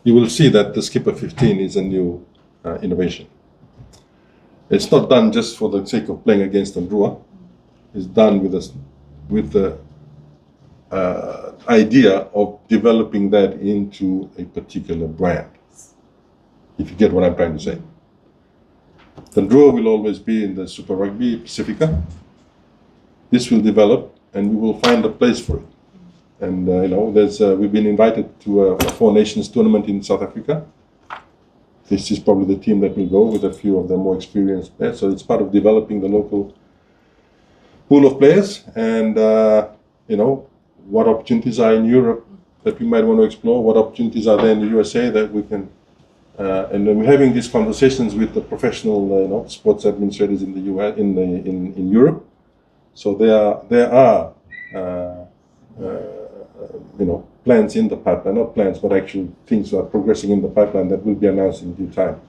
you will see that the Skipper 15 is a new innovation. It's not done just for the sake of playing against Drua. It's done with the idea of developing that into a particular brand, if you get what I'm trying to say. The Drua will always be in the Super Rugby Pacifica. This will develop, and we will find a place for it. And we've been invited to a Four Nations tournament in South Africa. This is probably the team that will go with a few of the more experienced players. So it's part of developing the local pool of players, and what opportunities are in Europe that we might want to explore, what opportunities are there in the USA that we can, and then we're having these conversations with the professional sports administrators in the US, in Europe. So there are plans in the pipeline, not plans, but actual things that are progressing in the pipeline that will be announced in due time.